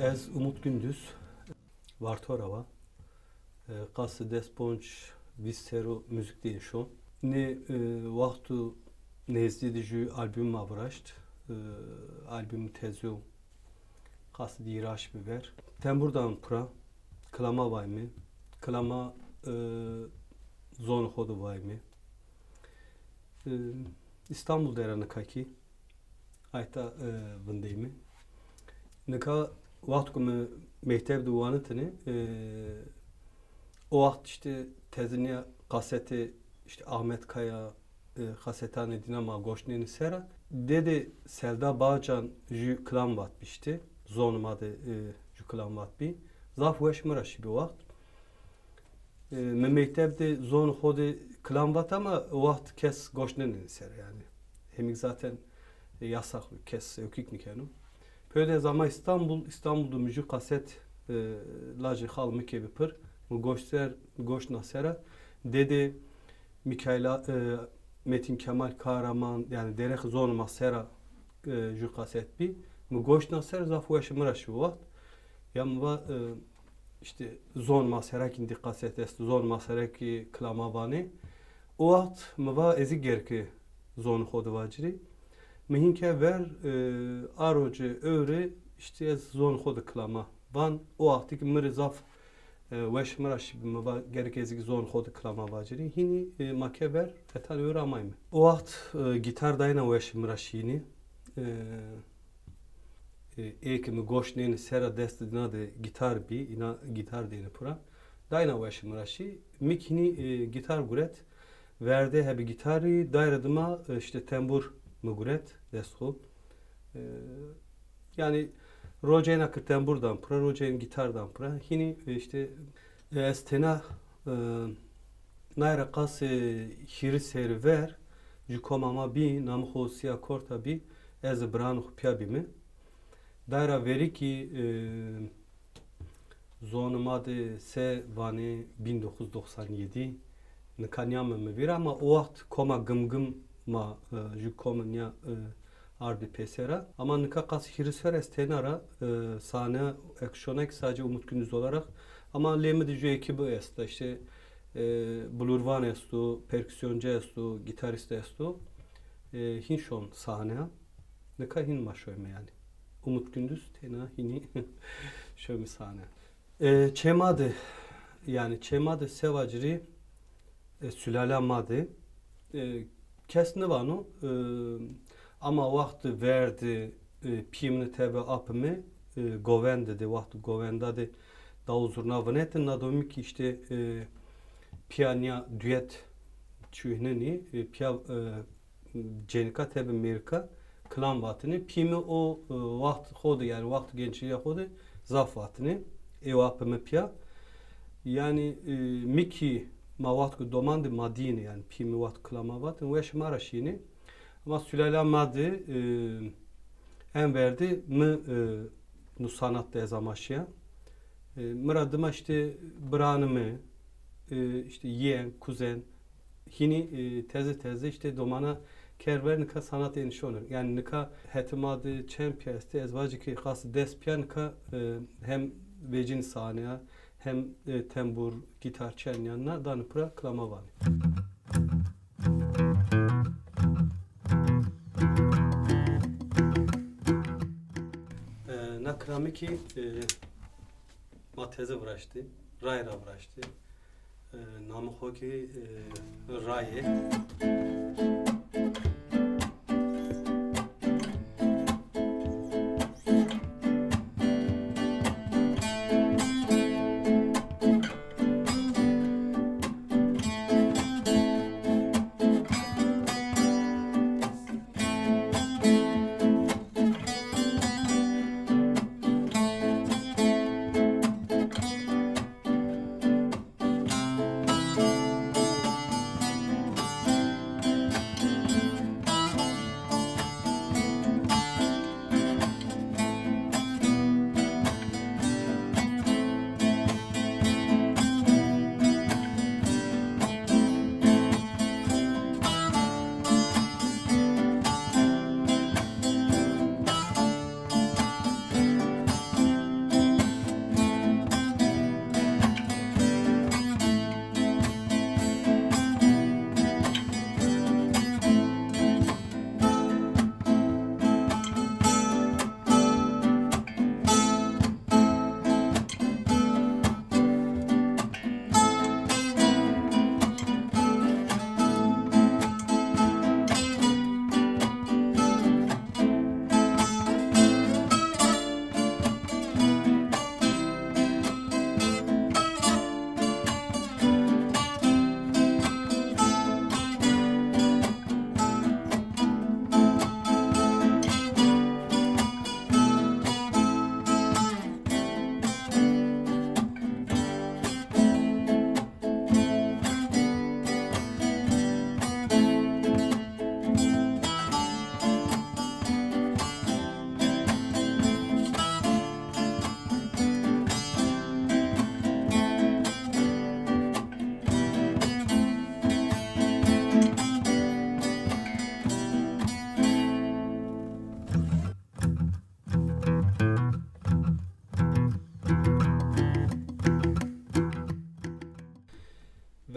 Ez Umut Gündüz, Vartorava, qası desponç vissero müzik değişon. Ne vaktu nezdidi ju albüm avraşt, albüm tezyo qası diraş biber. Temburdan pura, klama vay mi, klama zon xodu vay mi. İstanbul deranı kaki, ayta vındeymi. Nika vakti ki mektep duvanıtını o vakit işte tezini kaseti işte Ahmet Kaya kasetane dinama goşneni sera dedi Selda Bağcan jü klan vatmıştı zonmadı jü klan vatbi zaf veşmira şibi vakt mektepte zon hodu klan vat ama o vakit kes goşneni sera yani hemik zaten yasaklı kes ökük nikenu. Böyle zaman İstanbul'da müzik kaset lacı halmı kebi pır. Goş nasera dedi Mikail Metin Kemal Kahraman yani derek zon masera ju kaset bi. Goş nasera zafu yaşamıra şu vakt. Yamva işte zon masera kindi kaset est zon masera ki klamavani. O vakt mva ezik gerki zon xodu vaciri. Mihinke ver aroce öğre işte zon xodu klama van o vakti ki mır zaf weş mıraş mıva gerkezgi zon xodu klama vaciri hini make ver etal öğre amayım. O vakt gitar dayna weş mıraş hini ekimi goşneni sera desti dina de gitar bi ina gitar dini pura dayna weş mıraşı mik hini gitar guret verde hebi gitarı dayradıma işte tembur muguret desko yani Rojen akırten buradan pura Rojen gitardan pura hini işte estena nayra kas hiri seri ver jukomama bi namı hosiya korta bi ez branu pya bi mi dayra veri ki zonumade se vani 1997 nikanyamı mı bir ama o vakt koma gım ma jukomnya arbi pesera ama nika kas hirisfer estenara sahne aksiyona sadece Umut Gündüz olarak ama lemedi ju ekibi esta işte bulurvan estu perküsyoncu estu gitarist estu hinşon sahne nika hin maşoyme yani Umut Gündüz tena hini şöyle sahne çemadı yani çemadı sevaciri sülale madı kesne vanu ama vakti verdi pimni tebe apımı goven dedi vakti govenda de davuzurna vanetin nadomi ki işte piyanya düet çühneni piya cenika tebe merka klan vatını pimi o vakti hodu yani vakti gençliğe hodu zaf vatını apımı piya yani miki ma vatku domandı madini yani pimi vat klama vatın ve şmaraşini ama sülala madı en verdi mı nu sanatta yazamaşya mıradıma işte branımı işte yeğen kuzen hini teze işte domana kerver nika sanat enişonu yani nika hetimadı çempiyeste ezvacı ki khas despiyan nika hem vecin sahneye hem tembur, gitar çelyanına danıpra klama var. Na krami ki mateze vraştı, rayra vraştı. Namı hoki raye.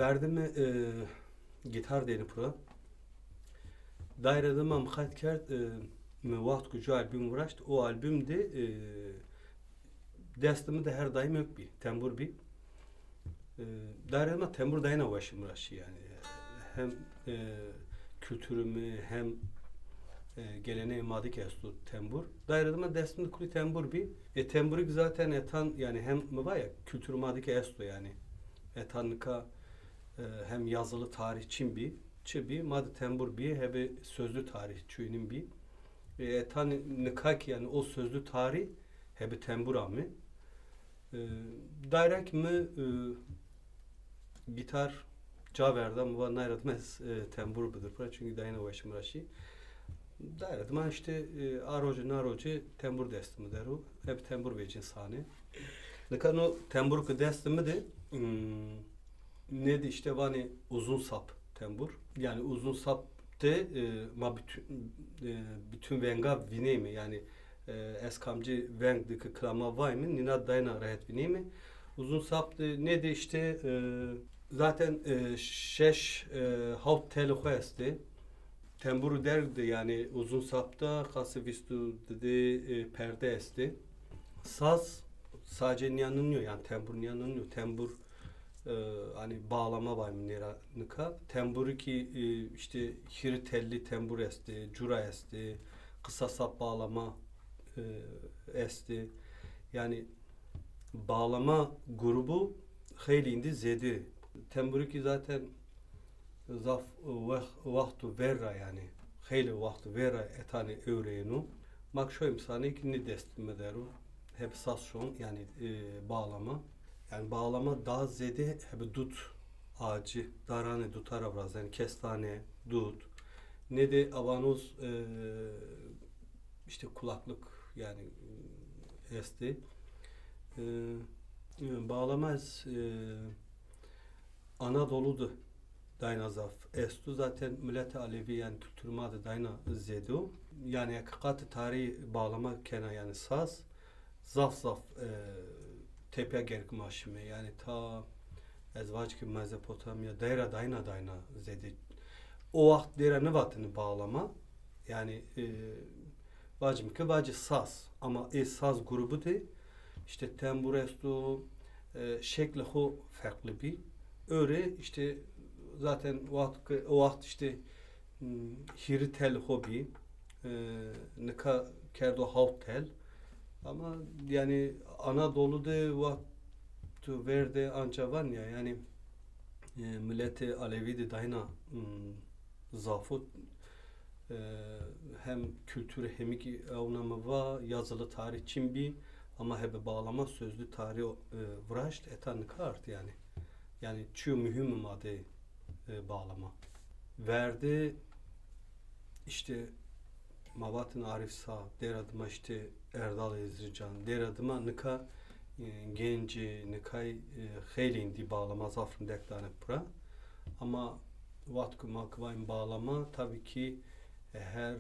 verdim gitar deni pura. Dairede mam xat kert me vakt kucu albüm uğraşt. O albümde destimi de her daim yok bir tembur bir. Dairede tembur dayına uğraşım uğraşı yani. Hem kültürümü hem geleneği madik estu tembur. Dairede destimi kuli tembur bir. Temburik zaten etan yani hem mi var ya kültürü madik estu yani. Etanlıka hem yazılı tarih Çin bir. Çi madde tembur bir hebe sözlü tarih çüğünün bir etan nikak yani o sözlü tarih hebe tembur amı direkt mi gitar caverdan bu nayratmaz tembur budur çünkü dayana ulaşım raşi direkt ma işte arocu tembur destimi deru hep tembur vecin sahne nikan o tembur ku destimi de ne de işte vani uzun sap tembur. Yani uzun sapte ma bütün venga vinemi yani eskamcı vengdeki klama vay mı nina dayna rahat vinemi uzun sapte ne de işte zaten şeş havt teli koyasti temburu derdi yani uzun sapta kası vistu dedi perde esti saz sadece niyanınıyor yani tembur niyanınıyor tembur hani bağlama var mı nera temburu ki işte hiri telli tembur esti, cura esti, kısa sap bağlama esti. Yani bağlama grubu hayli indi zedi. Temburu ki zaten zaf vaktu verra yani hayli vaktu verra etani öğreyenu. Mak şoyum sana ikini destime deru. Hep saz şon yani bağlama. Yani bağlama daha zede hep dut ağacı, darane dutara biraz yani kestane, dut. Ne de avanoz işte kulaklık yani esti. Bağlamaz Anadolu'da daynazaf estu zaten milleti Alevi yani kültürüme adı dayna zedu. Yani hakikati tarihi bağlama kena yani saz zaf tepe gerek maşime yani ta ezvaç ki Mezopotamya dayra dayna zedi. O vakt dera ne vatını bağlama yani bacım ki bacı saz ama saz grubu de işte tembur estu şekli ho farklı bir öyle işte zaten o vakt işte hiri tel hobi nika kerdo havt tel ama yani Anadolu'da vaktu verde anca var ya yani milleti Alevi de dayna zafut hem kültürü hem ki avnamı var yazılı tarih Çin bir ama hep bağlama sözlü tarih vraşt etan kart yani yani çu mühim madde bağlama verdi işte Mavatın Arif Sağ, der adıma işte Erdal Ezrican, der adıma nika genci, nikay hayli indi bağlama zafrın dektane pura. Ama vatku makvayın bağlama tabii ki her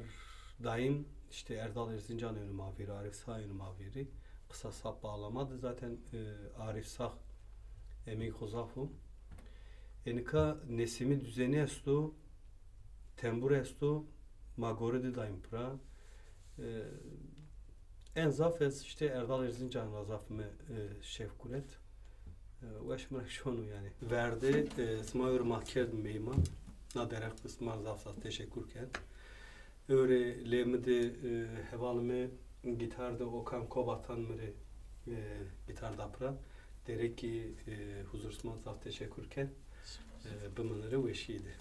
daim işte Erdal Erzincan yönü maviri, Arif Sağ yönü maviri. Kısa sap bağlamadı zaten Arif Sağ emek hozafum. Enika nesimi düzeni estu, tembur estu, Magoridi daim pra. En zafes işte Erdal Erzincan vazafımı şefkuret. Ulaşmarak şunu yani. Verdi smayur mahkerdim meyman. Naderak kısmar zafsat teşekkürken. Öyle lemide hevalımı gitarda Okan Kobatan mırı gitarda pra. Derek ki huzursuzman zaf teşekkürken bımınırı veşiydi.